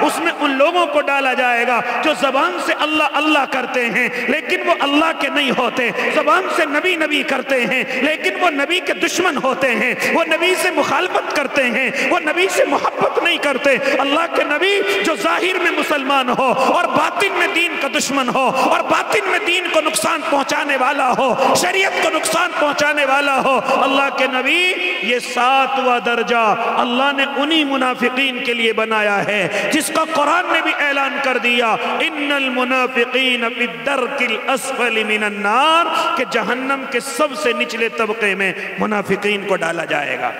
اس میں ان لوگوں کو ڈالا جائے گا جو زبان سے اللہ اللہ کرتے ہیں لیکن وہ اللہ کے نہیں ہوتے، زبان سے نبی نبی کرتے ہیں لیکن وہ نبی کے دشمن ہوتے ہیں، وہ نبی سے مخالفت کرتے ہیں، وہ نبی سے محبت نہیں کرتے۔ اللہ کے نبی جو ظاہر میں مسلمان ہو اور باطن میں دین کا دشمن ہو اور باطن میں دین کو نقصان پہنچانے والا ہو، شریعت کو نقصان پہنچانے والا ہو، اللہ کے نبی یہ 7واں درجہ اللہ نے انہی منافقین کے لیے بنایا ہے جس کا قرآن نے بھی اعلان کر دیا، ان المنافقین فی الدرک الاسفل من النار، کہ جہنم کے سب سے نچلے طبقے میں منافقین کو ڈالا جائے گا۔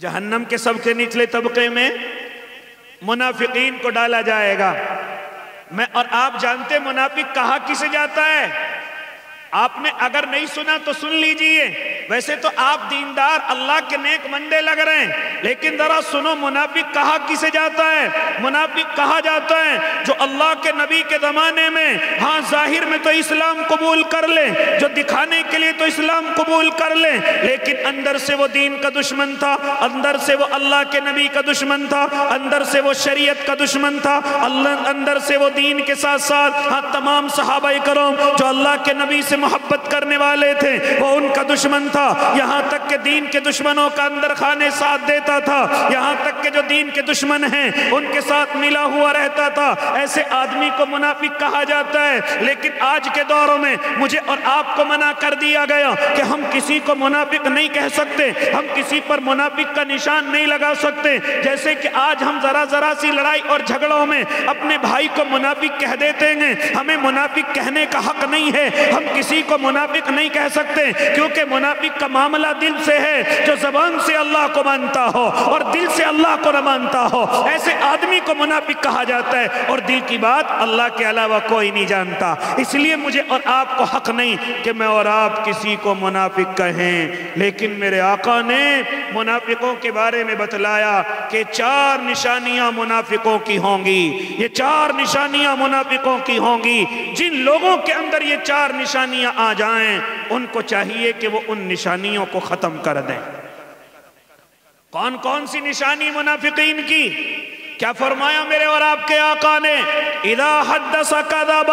جہنم کے سب سے نچلے طبقے میں منافقین کو ڈالا جائے گا۔ میں اور آپ جانتے منافق کہا کسے جاتا ہے؟ آپ نے اگر نہیں سنا تو سن لیجئے، ویسے تو آپ دیندار اللہ کے نیک بندے لگ رہے ہیں، لیکن ذرا سنو منافق کہا کسے جاتا ہے؟ منافق کہا جاتا ہے جو اللہ کے نبی کے زمانے میں ہاں ظاہر میں تو اسلام قبول کر لے، جو دکھانے کے لیے تو اسلام قبول کر لے، لیکن اندر سے وہ دین کا دشمن تھا، اندر سے وہ اللہ کے نبی کا دشمن تھا، اندر سے وہ شریعت کا دشمن تھا، اندر سے وہ دین کے ساتھ ساتھ ہاں تمام صحابہ کرام جو اللہ کے نبی سے محبت کرنے والے تھے وہ ان کا دشمن تھا، یہاں تک کہ دین کے دشمنوں کا اندر خانے ساتھ دیتا تھا، یہاں تک کہ جو دین کے دشمن ہیں ان کے ساتھ ملا ہوا رہتا تھا۔ ایسے آدمی کو منافق کہا جاتا ہے، لیکن آج کے دوروں میں مجھے اور آپ کو منع کر دیا گیا کہ ہم کسی کو منافق نہیں کہہ سکتے، ہم کسی پر منافق کا نشان نہیں لگا سکتے۔ جیسے کہ آج ہم ذرا سی لڑائی اور جھگڑوں میں اپنے بھائی کو منافق کہہ دیتے ہیں، ہمیں منافق کہنے کا حق نہیں ہے، ہم کسی کو منافق نہیں کہہ سکتے، کیونکہ منافق کا معاملہ دل سے ہے، جو زبان سے اللہ کو مانتا ہو اور دل سے اللہ کو نہ مانتا ہو، ایسے آدمی کو منافق کہا جاتا ہے، اور دل کی بات اللہ کے علاوہ کوئی نہیں جانتا۔ اس لیے مجھے اور آپ کو حق نہیں کہ میں اور آپ کسی کو منافق کہیں، لیکن میرے آقا نے منافقوں کے بارے میں بتلایا کہ 4 نشانیاں منافقوں کی ہوں گی، یہ 4 نشانیاں منافقوں کی ہوں گی۔ جن لوگوں کے اندر یہ 4 نشانیاں آ جائیں ان کو چاہیے کہ وہ ان نشانیوں کو ختم کر دیں۔ کون کون سی نشانی منافقین کی؟ کیا فرمایا میرے اور آپ کے آقا نے؟ اذا حدث کذب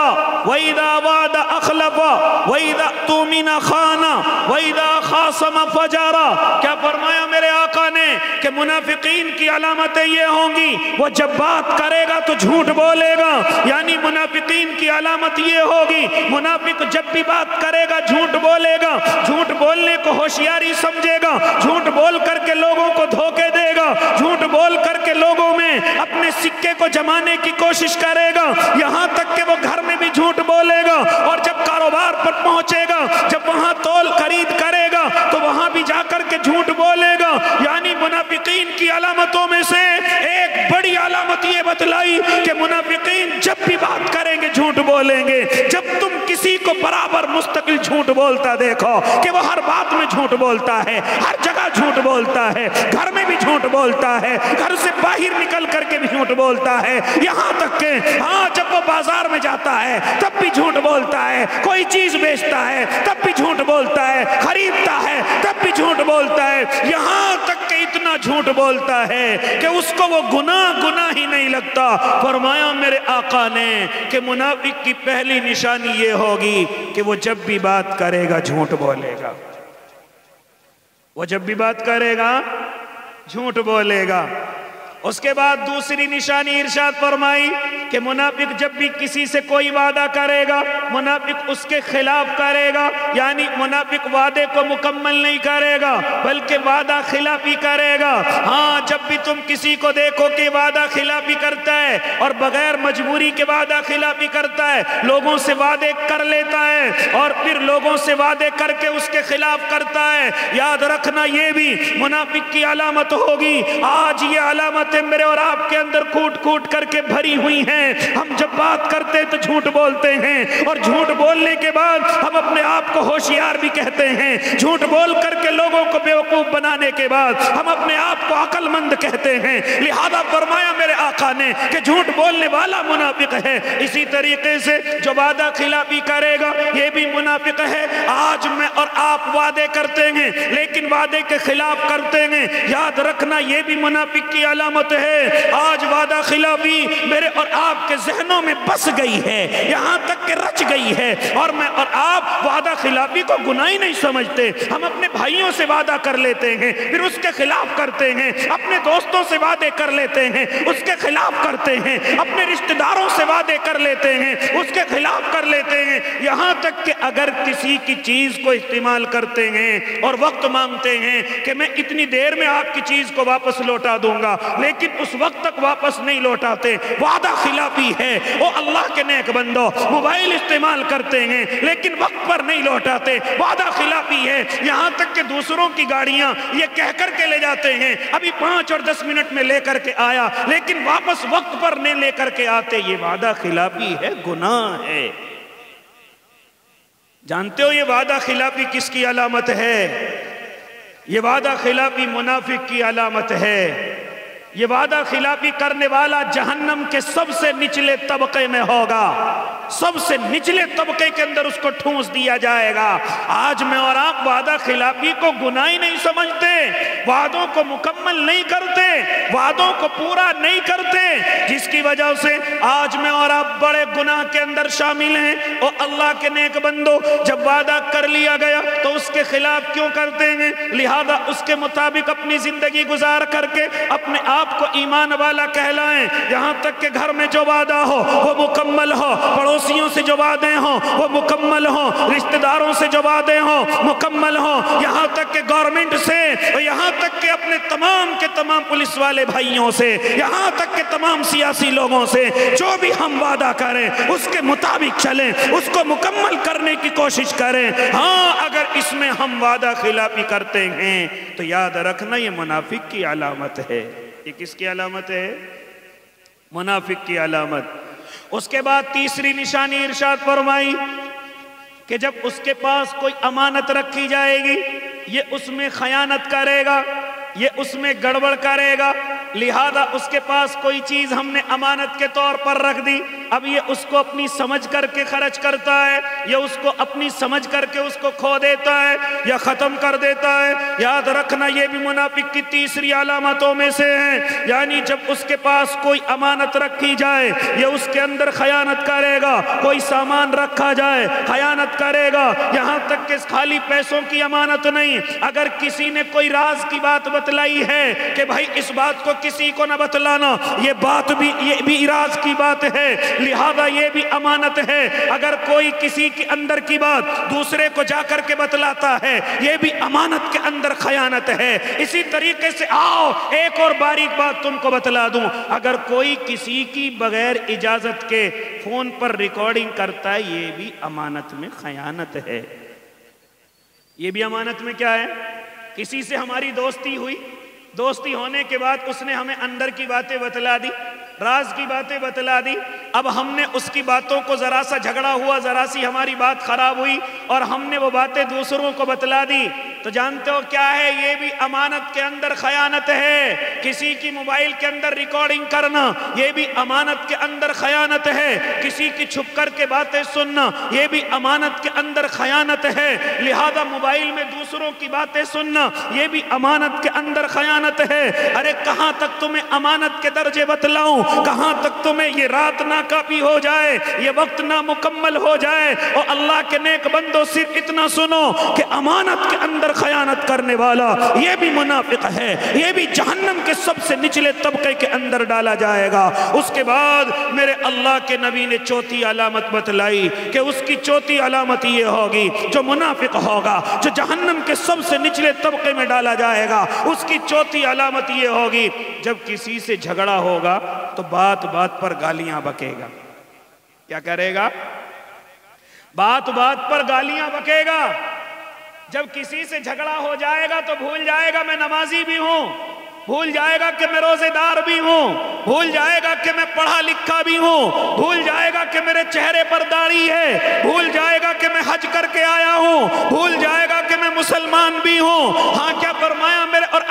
واذا وعد اخلف واذا اؤتمن خان واذا خاصم فجر۔ کیا فرمایا میرے آقا نے کہ منافقین کی علامتیں یہ ہوں گی، وہ جب بات کرے گا تو جھوٹ بولے گا، یعنی منافقین کی علامت یہ ہوگی منافق جب بھی بات کرے گا جھوٹ بولے گا، جھوٹ بولنے کو ہوشیاری سمجھے گا، جھوٹ بول کر کے لوگوں کو دھوکے دے گا، جھوٹ بول کر کے لوگوں میں اپنے سکے کو جمانے کی کوشش کرے گا، یہاں تک کہ وہ گھر میں بھی جھوٹ بولے گا، اور جب کاروبار پر پہنچے گا، جب وہاں تول خرید کرے گا تو وہاں بھی جا کر کے جھوٹ بولے گا۔ یعنی منافقین کی علامتوں میں سے ایک بڑی علامت یہ بتلائی کہ منافقین جب بھی بات کریں گے جھوٹ بولیں گے۔ جب تم کسی کو برابر مستقل جھوٹ بولتا دیکھو کہ وہ ہر بات میں جھوٹ بولتا ہے، ہر جگہ جھوٹ بولتا ہے، گھر میں بھی جھوٹ بولتا ہے، گھر سے باہر نکل کر کے بھی جھوٹ بولتا ہے، یہاں تک کہ ہاں جب وہ بازار میں جاتا ہے تب بھی جھوٹ بولتا ہے، کوئی چیز بیچتا ہے تب بھی جھوٹ بولتا ہے، خریدتا ہے تب بھی جھوٹ بولتا ہے، یہاں تک کہ اتنا جھوٹ بولتا ہے کہ اس کو وہ گناہ ہی نہیں لگتا۔ فرمایا میرے آقا نے کہ منافق کی پہلی نشانی یہ ہوگی کہ وہ جب بھی بات کرے گا جھوٹ بولے گا، وہ جب بھی بات کرے گا جھوٹ بولے گا۔ اس کے بعد دوسری نشانی ارشاد فرمائی کہ منافق جب بھی کسی سے کوئی وعدہ کرے گا منافق اس کے خلاف کرے گا، یعنی منافق وعدے کو مکمل نہیں کرے گا بلکہ وعدہ خلافی کرے گا۔ ہاں جب بھی تم کسی کو دیکھو کہ وعدہ خلافی کرتا ہے اور بغیر مجبوری کے وعدہ خلافی کرتا ہے، لوگوں سے وعدے کر لیتا ہے اور پھر لوگوں سے وعدے کر کے اس کے خلاف کرتا ہے، یاد رکھنا یہ بھی منافق کی علامت ہوگی۔ آج یہ علامت میرے اور آپ کے اندر کوٹ کر کے بھری ہوئی ہیں۔ ہم جب بات کرتے تو جھوٹ بولتے ہیں، اور جھوٹ بولنے کے بعد ہم اپنے آپ کو ہوشیار بھی کہتے ہیں، جھوٹ بول کر کے لوگوں کو بیوقوف بنانے کے بعد ہم اپنے آپ کو عقل مند کہتے ہیں۔ لہذا فرمایا میرے آقا نے کہ جھوٹ بولنے والا منافق ہے۔ اسی طریقے سے جو وعدہ خلافی کرے گا یہ بھی منافق ہے۔ آج میں اور آپ وعدے کرتے ہیں لیکن وعدے کے خلاف کرتے ہیں، یاد رکھنا یہ بھی منافق کی علامت علامت ہے۔ آج وعدہ خلافی میرے اور آپ کے ذہنوں میں بس گئی ہے، یہاں تک کہ رچ گئی ہے، اور میں اور آپ وعدہ خلافی کو گناہ ہی نہیں سمجھتے۔ ہم اپنے بھائیوں سے وعدہ کر لیتے ہیں، پھر اس کے خلاف کرتے ہیں، اپنے دوستوں سے وعدے کر لیتے ہیں، اس کے خلاف کرتے ہیں، اپنے رشتہ داروں سے وعدے کر لیتے ہیں، اس کے خلاف کر لیتے ہیں، یہاں تک کہ اگر کسی کی چیز کو استعمال کرتے ہیں اور وقت مانگتے ہیں کہ میں اتنی دیر میں آپ کی چیز کو واپس لوٹا دوں گا، لیکن اس وقت تک واپس نہیں لوٹاتے، وعدہ خلافی ہے۔ او اللہ کے نیک بندو، موبائل استعمال کرتے ہیں لیکن وقت پر نہیں لوٹاتے، وعدہ خلافی ہے۔ یہاں تک کہ دوسروں کی گاڑیاں یہ کہہ کر کے لے جاتے ہیں ابھی 5 اور 10 منٹ میں لے کر کے آیا، لیکن واپس وقت پر نہیں لے کر کے آتے، یہ وعدہ خلافی ہے، گناہ ہے۔ جانتے ہو یہ وعدہ خلافی کس کی علامت ہے؟ یہ وعدہ خلافی منافق کی علامت ہے۔ یہ وعدہ خلافی کرنے والا جہنم کے سب سے نچلے طبقے میں ہوگا، سب سے نچلے طبقے کے اندر اس کو ٹھونس دیا جائے گا۔ آج میں اور آپ وعدہ خلافی کو گناہ ہی نہیں سمجھتے، وعدوں کو مکمل نہیں کرتے، وعدوں کو پورا نہیں کرتے، جس کی وجہ سے آج میں اور آپ بڑے گناہ کے اندر شامل ہیں۔ اور اللہ کے نیک بندو، جب وعدہ کر لیا گیا تو اس کے خلاف کیوں کرتے ہیں؟ لہذا اس کے مطابق اپنی زندگی گزار کر کے اپنے آپ کو ایمان والا کہلائیں، یہاں تک کہ گھر میں جو وعدہ ہو وہ مکمل ہو، پڑوسیوں سے جو وعدے ہوں وہ مکمل ہوں، رشتہ داروں سے جو وعدے ہوں مکمل ہوں، یہاں تک کہ گورنمنٹ سے، یہاں تک کہ اپنے تمام کے تمام پولیس والے بھائیوں سے، یہاں تک کہ تمام سیاسی لوگوں سے جو بھی ہم وعدہ کریں اس کے مطابق چلیں، اس کو مکمل کرنے کی کوشش کریں۔ ہاں اگر اس میں ہم وعدہ خلافی کرتے ہیں تو یاد رکھنا یہ منافق کی علامت ہے۔ یہ کس کی علامت ہے؟ منافق کی علامت۔ اس کے بعد تیسری نشانی ارشاد فرمائی کہ جب اس کے پاس کوئی امانت رکھی جائے گی یہ اس میں خیانت کرے گا، یہ اس میں گڑبڑ کرے گا، لہذا اس کے پاس کوئی چیز ہم نے امانت کے طور پر رکھ دی، اب یہ اس کو اپنی سمجھ کر کے خرچ کرتا ہے، یا اس کو اپنی سمجھ کر کے اس کو کھو دیتا ہے یا ختم کر دیتا ہے۔ یاد رکھنا یہ بھی منافق کی تیسری علامتوں میں سے ہیں، یعنی جب اس کے پاس کوئی امانت رکھی جائے یہ اس کے اندر خیانت کرے گا، کوئی سامان رکھا جائے خیانت کرے گا، یہاں تک کہ خالی پیسوں کی امانت نہیں، اگر کسی نے کوئی راز کی بات بتلائی ہے کہ بھائی اس بات کو کسی کو نہ بتلانا، یہ بات بھی یہ بھی راز کی بات ہے، لہذا یہ بھی امانت ہے۔ اگر کوئی کسی کے اندر کی بات دوسرے کو جا کر کے بتلاتا ہے یہ بھی امانت کے اندر خیانت ہے۔ اسی طریقے سے آؤ ایک اور باریک بات تم کو بتلا دوں، اگر کوئی کسی کی بغیر اجازت کے فون پر ریکارڈنگ کرتا ہے یہ بھی امانت میں خیانت ہے۔ یہ بھی امانت میں کیا ہے؟ کسی سے ہماری دوستی ہوئی، دوستی ہونے کے بعد اس نے ہمیں اندر کی باتیں بتلا دی، راز کی باتیں بتلا دی، اب ہم نے اس کی باتوں کو ذرا سا جھگڑا ہوا، ذرا سی ہماری بات خراب ہوئی اور ہم نے وہ باتیں دوسروں کو بتلا دی، تو جانتے ہو کیا ہے؟ یہ بھی امانت کے اندر خیانت ہے۔ کسی کی موبائل کے اندر ریکارڈنگ کرنا یہ بھی امانت کے اندر خیانت ہے، کسی کی چھپ کر کے باتیں سننا یہ بھی امانت کے اندر خیانت ہے، لہذا موبائل میں دوسروں کی باتیں سننا یہ بھی امانت کے اندر خیانت ہے۔ ارے کہاں تک تمہیں امانت کے درجے بتلاؤں، کہاں تک تمہیں یہ رات ناکافی ہو جائے، یہ وقت نامکمل ہو جائے۔ اور اللہ کے نیک بندو صرف اتنا سنو کہ امانت کے اندر خیانت کرنے والا یہ بھی منافق ہے، یہ بھی جہنم کے سب سے نچلے طبقے کے اندر ڈالا جائے گا۔ اس کے بعد میرے اللہ کے نبی نے چوتھی علامت بتلائی کہ اس کی چوتھی علامت یہ ہوگی، جو منافق ہوگا جو جہنم کے سب سے نچلے طبقے میں ڈالا جائے گا، اس کی چوتھی علامت یہ ہوگی جب کسی سے جھگڑا ہوگا تو بات بات پر گالیاں بکے گا۔ کیا کرے گا؟ بات بات پر گالیاں بکے گا۔ جب کسی سے جھگڑا ہو جائے گا تو بھول جائے گا میں نمازی بھی ہوں، بھول جائے گا کہ میں روزے دار بھی ہوں، بھول جائے گا کہ میں پڑھا لکھا بھی ہوں، بھول جائے گا کہ میرے چہرے پر داڑھی ہے، بھول جائے گا کہ میں حج کر کے آیا ہوں، بھول جائے گا کہ میں مسلمان بھی ہوں۔ ہاں کیا فرمایا میرے اور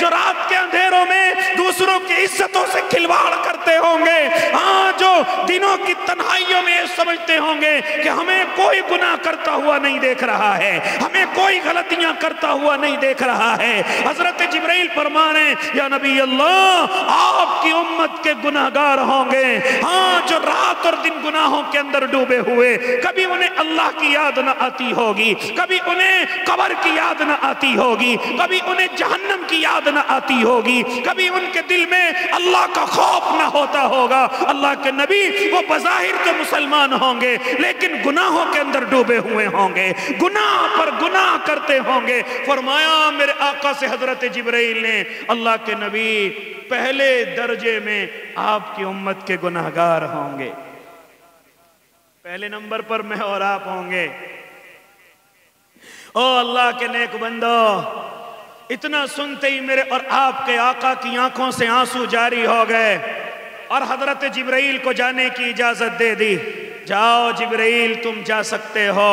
جو رات کے اندھیروں میں دوسروں کی عزتوں سے کھلواڑ کرتے ہوں گے، ہاں جو دنوں کی تنہائیوں میں سمجھتے ہوں گے کہ ہمیں کوئی گناہ کرتا ہوا نہیں دیکھ رہا ہے، ہمیں کوئی غلطیاں کرتا ہوا نہیں دیکھ رہا ہے۔ حضرت جبرائیل فرمانے یا نبی اللہ آپ کی امت کے گناہگار ہوں گے، ہاں جو رات اور دن گناہوں کے اندر ڈوبے ہوئے، کبھی انہیں اللہ کی یاد نہ آتی ہوگی، کبھی انہیں قبر کی یاد نہ آتی ہوگی، کبھی انہیں جہنم کی یاد نہ آتی ہوگی، کبھی ان کے دل میں اللہ کا خوف نہ ہوتا ہوگا۔ اللہ کے نبی وہ بظاہر تو مسلمان ہوں گے لیکن گناہوں کے اندر ڈوبے ہوئے ہوں گے، گناہ پر گناہ کرتے ہوں گے۔ فرمایا میرے آقا سے حضرت جبرائیل نے، اللہ کے نبی پہلے درجے میں آپ کی امت کے گناہگار ہوں گے، پہلے نمبر پر میں اور آپ ہوں گے۔ او اللہ کے نیک بندو، اتنا سنتے ہی میرے اور آپ کے آقا کی آنکھوں سے آنسو جاری ہو گئے اور حضرت جبرائیل کو جانے کی اجازت دے دی۔ جاؤ جبرائیل تم جا سکتے ہو۔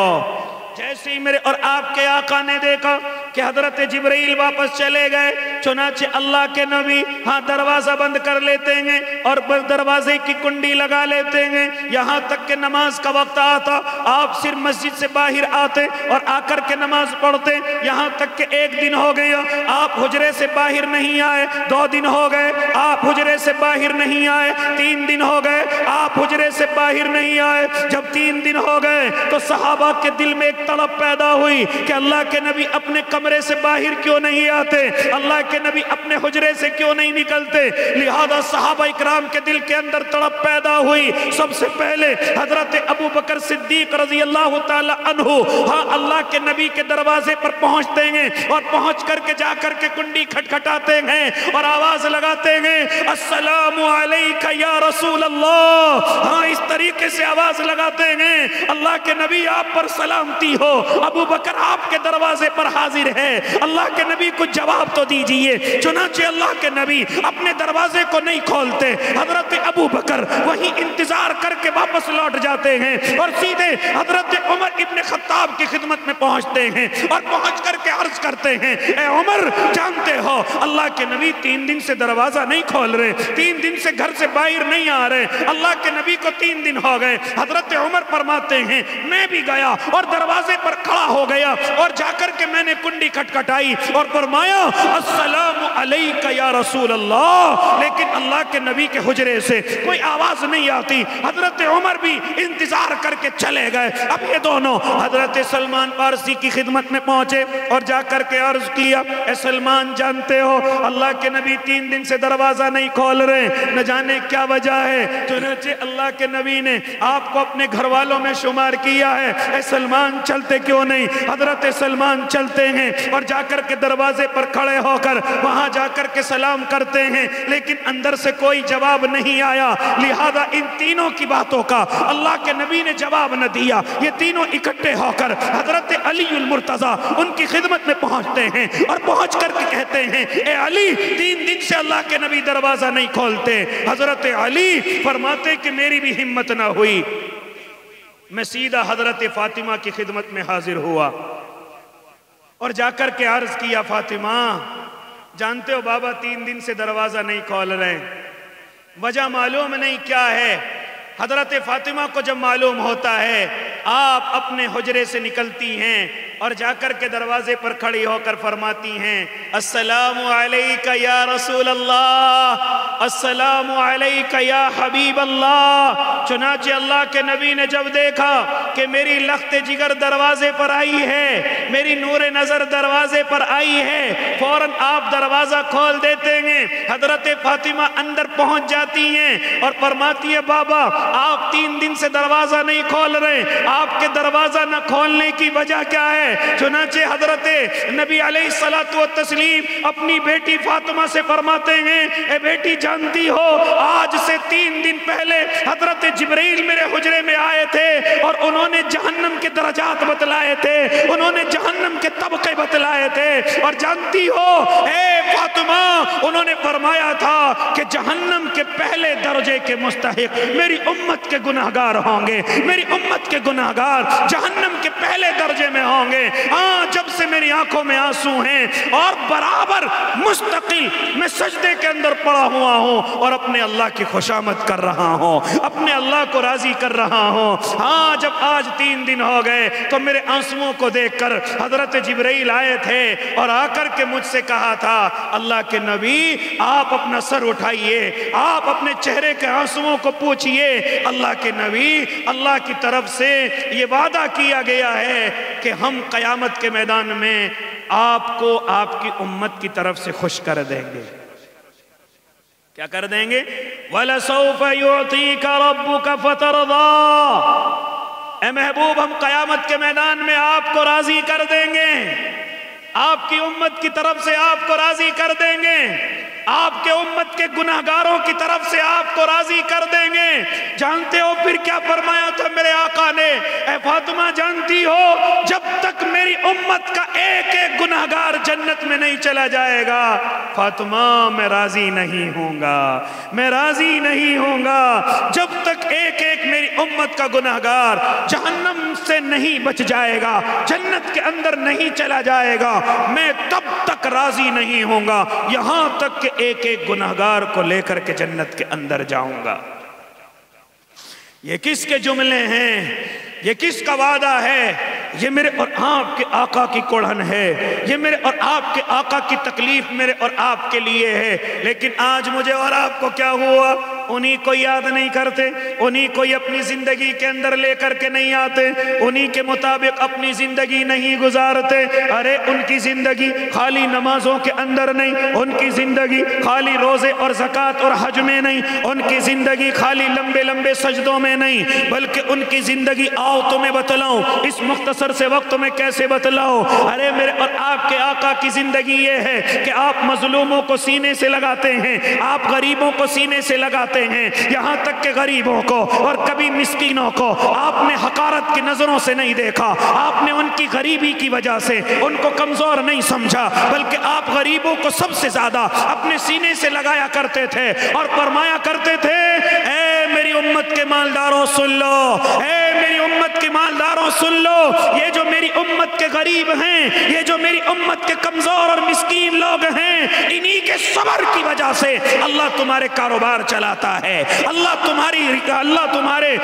جیسے ہی میرے اور آپ کے آقا نے دیکھا کہ حضرت جبرائیل واپس چلے گئے، چنانچہ اللہ کے نبی ہاں دروازہ بند کر لیتے ہیں اور دروازے کی کنڈی لگا لیتے ہیں، یہاں تک کہ نماز کا وقت آتا آپ صرف مسجد سے باہر آتے اور آ کر کے نماز پڑھتے۔ یہاں تک کہ ایک دن ہو گیا آپ حجرے سے باہر نہیں آئے، 2 دن ہو گئے آپ حجرے سے باہر نہیں آئے، 3 دن ہو گئے آپ حجرے سے باہر نہیں آئے۔ جب 3 دن ہو گئے تو صحابہ کے دل میں ایک تڑپ پیدا ہوئی کہ اللہ کے نبی اپنے کمرے سے باہر کیوں نہیں آتے، اللہ کے نبی اپنے حجرے سے کیوں نہیں نکلتے۔ لہذا صحابہ اکرام کے دل کے اندر تڑپ پیدا ہوئی۔ سب سے پہلے حضرت ابو بکر صدیق رضی اللہ تعالی عنہ ہاں اللہ کے نبی کے دروازے پر پہنچتے ہیں اور پہنچ کر کے جا کر کے کنڈی کھٹکھٹاتے ہیں اور آواز لگاتے ہیں السلام علیک یا رسول اللہ۔ ہاں اس طریقے سے آواز لگاتے ہیں اللہ کے نبی آپ پر سلامتی ہو۔ ابو بکر آپ کے دروازے پر حاضر ہے، اللہ کے نبی کو جواب تو دیجئے۔ چنانچہ اللہ کے نبی اپنے دروازے کو نہیں کھولتے، حضرت ابو بکر وہی انتظار کر کے واپس لوٹ جاتے ہیں اور سیدھے حضرت عمر ابن خطاب کی خدمت میں پہنچتے ہیں اور پہنچ کر کے عرض کرتے ہیں اے عمر جانتے ہو اللہ کے نبی 3 دن سے دروازہ نہیں کھول رہے، 3 دن سے گھر سے باہر نہیں آ رہے، اللہ کے نبی کو 3 دن ہو گئے۔ حضرت عمر فرماتے ہیں میں بھی گیا اور دروازے پر کھڑا ہو گیا اور جا کر کے میں نے کنڈی کھٹکھٹائی اور فرمایا السلام علیک یا رسول اللہ، لیکن اللہ کے نبی کے حجرے سے کوئی آواز نہیں آتی۔ حضرت عمر بھی انتظار کر کے چلے گئے۔ اب یہ دونوں حضرت سلمان فارسی کی خدمت میں پہنچے اور جا کر کے عرض کیا اے سلمان جانتے ہو اللہ کے نبی 3 دن سے دروازہ نہیں کھول رہے، نہ جانے کیا وجہ ہے۔ چنانچہ اللہ کے نبی نے آپ کو اپنے گھر والوں میں شمار کیا ہے، اے سلمان چلتے کیوں نہیں؟ حضرت سلمان چلتے ہیں اور جا کر کے دروازے پر کھڑے ہو کر وہاں جا کر کے سلام کرتے ہیں، لیکن اندر سے کوئی جواب نہیں آیا۔ لہذا ان تینوں کی باتوں کا اللہ کے نبی نے جواب نہ دیا۔ یہ تینوں اکٹھے ہو کر حضرت علی المرتضیٰ ان کی خدمت میں پہنچتے ہیں اور پہنچ کر کے کہتے ہیں اے علی 3 دن سے اللہ کے نبی دروازہ نہیں کھولتے۔ حضرت علی فرماتے کہ میری بھی ہمت نہ ہوئی، میں سیدھا حضرت فاطمہ کی خدمت میں حاضر ہوا اور جا کر کے عرض کیا فاطمہ جانتے ہو بابا 3 دن سے دروازہ نہیں کھول رہے، وجہ معلوم نہیں کیا ہے۔ حضرت فاطمہ کو جب معلوم ہوتا ہے آپ اپنے حجرے سے نکلتی ہیں اور جا کر کے دروازے پر کھڑی ہو کر فرماتی ہیں السلام علیک یا رسول اللہ، السلام علیک یا حبیب اللہ۔ چنانچہ اللہ کے نبی نے جب دیکھا کہ میری لخت جگر دروازے پر آئی ہے، میری نور نظر دروازے پر آئی ہے، فوراً آپ دروازہ کھول دیتے ہیں۔ حضرت فاطمہ اندر پہنچ جاتی ہیں اور فرماتی ہے بابا آپ 3 دن سے دروازہ نہیں کھول رہے، آپ کے دروازہ نہ کھولنے کی وجہ کیا ہے؟ چنانچہ حضرت نبی علیہ السلام اپنی بیٹی فاطمہ سے فرماتے ہیں اے بیٹی جانتی ہو آج سے 3 دن پہلے حضرت جبرائیل میرے حجرے میں آئے تھے اور انہوں نے جہنم کے درجات بتلائے تھے، انہوں نے جہنم کے طبقے بتلائے تھے، اور جانتی ہو اے فاطمہ انہوں نے فرمایا تھا کہ جہنم کے پہلے درجے کے مستحق میری امت کے گناہگار ہوں گے، میری امت کے گناہگار جہنم کے پہلے درجے میں ہوں گے۔ ہاں جب سے میری آنکھوں میں آنسو ہیں اور برابر مستقل میں سجدے کے اندر پڑا ہوا ہوں اور اپنے اللہ کی خوشامد کر رہا ہوں، اپنے اللہ کو راضی کر رہا ہوں۔ ہاں جب آج 3 دن ہو گئے تو میرے آنسوؤں کو دیکھ کر حضرت جبرائیل آئے تھے اور آ کر کے مجھ سے کہا تھا اللہ کے نبی آپ اپنا سر اٹھائیے، آپ اپنے چہرے کے آنسوؤں کو پوچھئے۔ اللہ کے نبی اللہ کی طرف سے یہ وعدہ کیا گیا ہے کہ ہم قیامت کے میدان میں آپ کو آپ کی امت کی طرف سے خوش کر دیں گے۔ کیا کر دیں گے؟ وَلَسَوْفَ يُعْطِيكَ رَبُّكَ فَتَرْضَىٰ، اے محبوب ہم قیامت کے میدان میں آپ کو راضی کر دیں گے، آپ کی امت کی طرف سے آپ کو راضی کر دیں گے، آپ کے امت کے گناہگاروں کی طرف سے آپ کو راضی کر دیں گے۔ جانتے ہو پھر کیا فرمایا تھا میرے آقا نے؟ اے فاطمہ جانتی ہو جب تک میری امت کا ایک ایک گناہگار جنت میں نہیں چلا جائے گا فاطمہ میں راضی نہیں ہوں گا، میں راضی نہیں ہوں گا۔ جب تک ایک ایک میری امت کا گناہگار جہنم سے نہیں بچ جائے گا، جنت کے اندر نہیں چلا جائے گا، میں تب تک راضی نہیں ہوں گا یہاں تک کہ ایک ایک گناہگار کو لے کر کے جنت کے اندر جاؤں گا۔ یہ کس کے جملے ہیں؟ یہ کس کا وعدہ ہے؟ یہ میرے اور آپ کے آقا کی کوڑھن ہے، یہ میرے اور آپ کے آقا کی تکلیف میرے اور آپ کے لیے ہے۔ لیکن آج مجھے اور آپ کو کیا ہوا؟ انہی کو یاد نہیں کرتے، انہی کو اپنی زندگی کے اندر لے کر کے نہیں آتے، انہی کے مطابق اپنی زندگی نہیں گزارتے۔ ارے ان کی زندگی خالی نمازوں کے اندر نہیں، ان کی زندگی خالی روزے اور زکوٰۃ اور حج میں نہیں، ان کی زندگی خالی لمبے لمبے سجدوں میں نہیں، بلکہ ان کی زندگی آؤ تمہیں بتلاؤں اس مختصر سے وقت میں کیسے بتلاؤں۔ ارے میرے اور آپ کے آقا کی زندگی یہ ہے کہ آپ مظلوموں کو سینے سے لگاتے ہیں، آپ غریبوں کو سینے سے لگاتے ہیں، یہاں تک کہ غریبوں کو اور کبھی مسکینوں کو آپ نے حقارت کی نظروں سے نہیں دیکھا، آپ نے ان کی غریبی کی وجہ سے ان کو کمزور نہیں سمجھا، بلکہ آپ غریبوں کو سب سے زیادہ اپنے سینے سے لگایا کرتے تھے اور فرمایا کرتے تھے اے میری امت کے مالداروں سن لو، اے میری امت کے مالداروں سن لو، یہ جو میری امت کے غریب ہیں، یہ جو میری امت کے کمزور اور مسکین لوگ ہیں، انہی کے صبر کی وجہ سے اللہ تمہارے کاروبار چلاتا ہے، اللہ تمہارے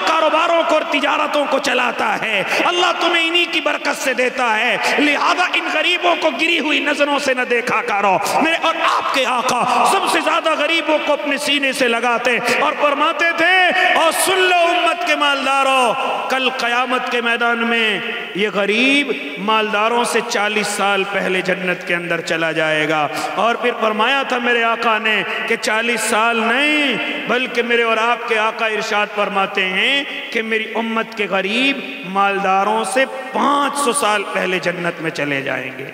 کاروباروں کو اور تجارتوں کو چلاتا ہے، اللہ تمہیں انہی کی برکت سے دیتا ہے، لہذا ان غریبوں کو گری ہوئی نظروں سے نہ دیکھا کرو۔ میرے اور آپ کے آقا سب سے زیادہ غریبوں کو اپنے سینے سے لگاتے اور فرماتے تھے اور سن لو امت کے مالداروں، کل قیامت کے میدان میں یہ غریب مالداروں سے 40 سال پہلے جنت کے اندر چلا جائے گا۔ اور پھر فرمایا تھا میرے آقا نے کہ 40 سال نہیں بلکہ میرے اور آپ کے آقا ارشاد فرماتے ہیں کہ میری امت کے غریب مالداروں سے 500 سال پہلے جنت میں چلے جائیں گے۔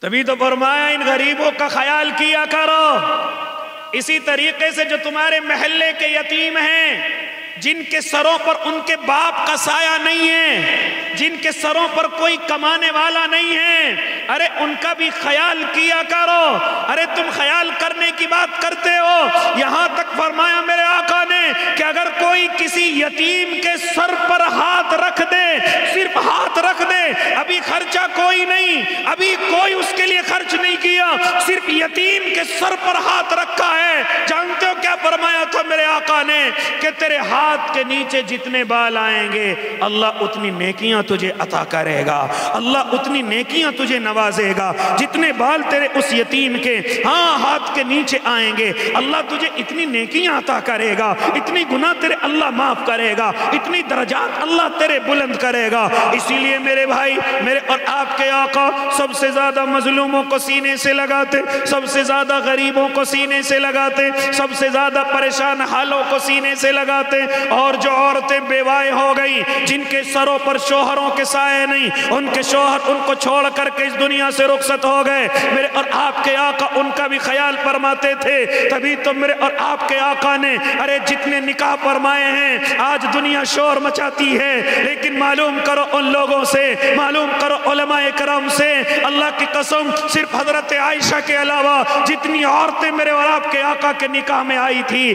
تبھی تو فرمایا ان غریبوں کا خیال کیا کرو۔ اسی طریقے سے جو تمہارے محلے کے یتیم ہیں، جن کے سروں پر ان کے باپ کا سایہ نہیں ہے، جن کے سروں پر کوئی کمانے والا نہیں ہے، ارے ان کا بھی خیال کیا کرو۔ ارے تم خیال کرنے کی بات کرتے ہو، یہاں تک فرمایا میرے آقا نے کہ اگر کوئی کسی یتیم کے سر پر ہاتھ رکھ دے، صرف ہاتھ رکھ دے، ابھی خرچہ کوئی نہیں، ابھی کوئی اس کے لیے خرچ نہیں کیا، صرف یتیم کے سر پر ہاتھ رکھا ہے، جانتے ہو کیا فرمایا تھا میرے آقا نے کہ تیرے ہاتھ کے نیچے جتنے بال آئیں گے اللہ اتنی نیکیاں تجھے عطا کرے گا، اللہ اتنی نیکیاں تجھے نوازے گا، جتنے بال تیرے اس یتیم کے ہاتھ کے نیچے آئیں گے اللہ تجھے اتنی نیکیاں عطا کرے گا، اتنی گناہ تیرے اللہ معاف کرے گا، اتنی درجات اللہ تیرے بلند کرے گا۔ اسی لیے میرے بھائی، میرے اور آپ کے آقا سب سے زیادہ مظلوموں کو سینے سے لگاتے، سب سے زیادہ غریبوں کو سینے سے لگاتے، سب سے زیادہ پریشان حالوں کو سینے سے لگاتے۔ اور جو عورتیں بیوائیں ہو گئی، جن کے سروں پر شوہروں کے سائے نہیں، ان کے شوہر ان کو چھوڑ کر کے اس دنیا سے رخصت ہو گئے، میرے اور آپ کے آقا ان کا بھی خیال فرماتے تھے۔ تبھی تو میرے اور آپ کے آقا نے ارے جتنے نکاح فرمائے ہیں، آج دنیا شور مچاتی ہے، لیکن معلوم کرو ان لوگوں سے، معلوم کرو علماء کرام سے، اللہ کی قسم صرف حضرت عائشہ کے علاوہ جتنی عورتیں میرے اور آپ کے آقا کے نکاح میں آئی تھی،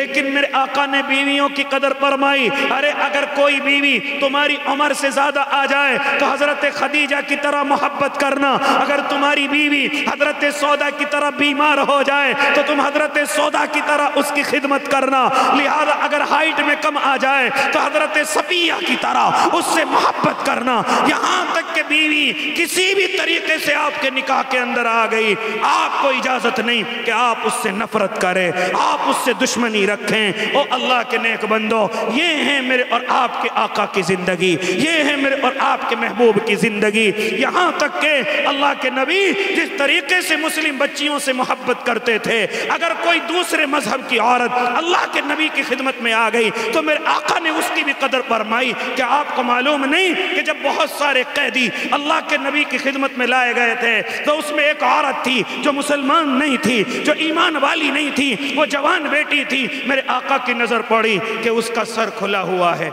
لیکن میرے آقا نے بیویوں کی قدر فرمائی. ارے اگر کوئی بیوی تمہاری عمر سے زیادہ آ جائے تو حضرت خدیجہ کی طرح محبت کرنا. اگر تمہاری بیوی حضرت سودا کی طرح بیمار ہو جائے تو تم حضرت سودا کی طرح اس کی خدمت کرنا. لہذا اگر ہائٹ میں کم آ جائے تو حضرت صفیہ کی طرح اس سے محبت کرنا. یہاں تک کہ بیوی کسی بھی طریقے سے آپ کے نکاح کے اندر آ گئی، آپ کو اجازت نہیں کہ آپ اس سے نفرت کریں، آپ اس سے دشمنی رکھیں. او اللہ کے نیک بندو، یہ ہیں میرے اور آپ کے آقا کی زندگی، یہ ہے میرے اور آپ کے محبوب کی زندگی. یہاں تک کہ اللہ کے نبی جس طریقے سے مسلم بچیوں سے محبت کرتے تھے، اگر کوئی دوسرے مذہب کی عورت اللہ کے نبی کی خدمت میں آ گئی تو میرے آقا نے اس کی بھی قدر فرمائی. کہ آپ کو معلوم نہیں کہ جب بہت سارے قیدی اللہ کے نبی کی خدمت میں لائے گئے تھے تو اس میں ایک عورت تھی جو مسلمان نہیں تھی، جو ایمان والی نہیں تھی، وہ جوان بیٹی تھی. میرے آقا کی نظر پڑی کہ اس کا سر کھلا ہوا ہے.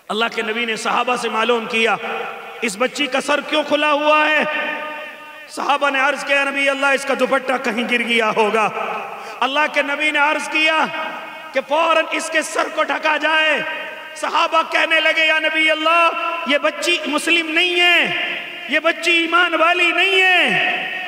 اللہ کے نبی نے صحابہ سے معلوم کیا اس بچی کا سر کیوں کھلا ہوا ہے. صحابہ نے عرض کیا نبی اللہ اس کا دوپٹہ کہیں گر گیا ہوگا. اللہ کے نبی نے عرض کیا کہ فوراً اس کے سر کو ڈھکا جائے. صحابہ کہنے لگے یا نبی اللہ یہ بچی مسلم نہیں ہے، یہ بچی ایمان والی نہیں ہے.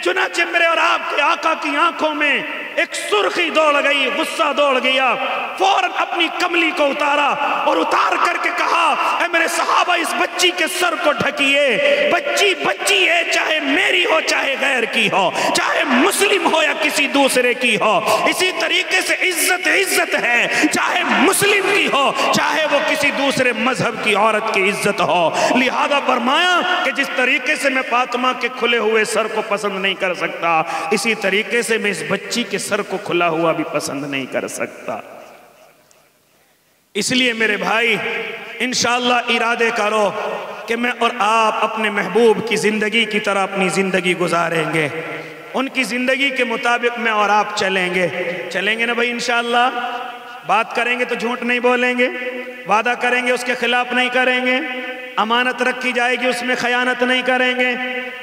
چنانچہ میرے اور آپ کے آقا کی آنکھوں میں ایک سرخی دوڑ گئی، غصہ دوڑ گیا. فوراً اپنی کملی کو اتارا اور اتار کر کے کہا اے میرے صحابہ اس بچی کے سر کو ڈھکیے. بچی بچی ہے، چاہے میری ہو چاہے غیر کی ہو، چاہے مسلم ہو یا کسی دوسرے کی ہو. اسی طریقے سے عزت عزت ہے، چاہے مسلم کی ہو چاہے وہ کسی دوسرے مذہب کی عورت کی عزت ہو. لہذا فرمایا کہ جس طریقے سے میں فاطمہ کے کھلے ہوئے سر کو پسند نہیں کر سکتا، اسی طریقے سے میں اس بچی کے سر کو کھلا ہوا بھی پسند نہیں کر سکتا. اس لیے میرے بھائی انشاءاللہ ارادے کرو کہ میں اور آپ اپنے محبوب کی زندگی کی طرح اپنی زندگی گزاریں گے. ان کی زندگی کے مطابق میں اور آپ چلیں گے نا بھائی. انشاءاللہ بات کریں گے تو جھوٹ نہیں بولیں گے، وعدہ کریں گے اس کے خلاف نہیں کریں گے، امانت رکھی جائے گی اس میں خیانت نہیں کریں گے.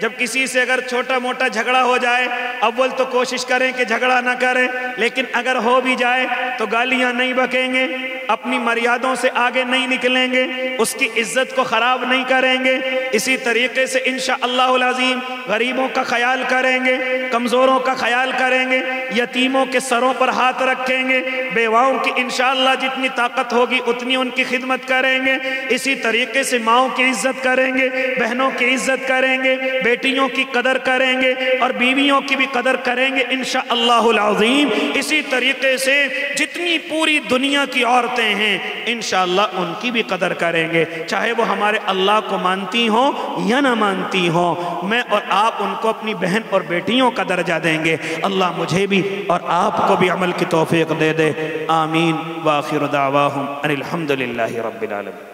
جب کسی سے اگر چھوٹا موٹا جھگڑا ہو جائے اول تو کوشش کریں کہ جھگڑا نہ کریں، لیکن اگر ہو بھی جائے تو گالیاں نہیں بکیں گے، اپنی مریادوں سے آگے نہیں نکلیں گے، اس کی عزت کو خراب نہیں کریں گے. اسی طریقے سے انشاءاللہ العظیم غریبوں کا خیال کریں گے، کمزوروں کا خیال کریں گے، یتیموں کے سروں پر ہاتھ رکھیں گے، بیواؤں کی انشاءاللہ جتنی طاقت ہوگی اتنی ان کی خدمت کریں گے. اسی طریقے سے ماؤں کی عزت کریں گے، بہنوں کی عزت کریں گے، بیٹیوں کی قدر کریں گے اور بیویوں کی بھی قدر کریں گے انشاءاللہ العظیم. اسی طریقے سے جتنی پوری دنیا کی عورتیں ہیں انشاءاللہ ان کی بھی قدر کریں گے، چاہے وہ ہمارے اللہ کو مانتی ہوں یا نہ مانتی ہوں. میں اور آپ ان کو اپنی بہن اور بیٹیوں کا درجہ دیں گے. اللہ مجھے بھی اور آپ کو بھی عمل کی توفیق دے دے. آمین. وآخر دعواہم ان الحمدللہ رب العالمین.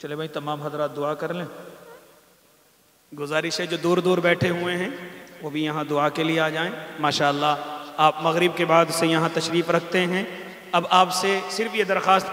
چلے بھائی تمام حضرات دعا کر لیں. گزارش ہے جو دور دور بیٹھے ہوئے ہیں وہ بھی یہاں دعا کے لیے آ جائیں. ماشاءاللہ آپ مغرب کے بعد سے یہاں تشریف رکھتے ہیں. اب آپ سے صرف یہ درخواست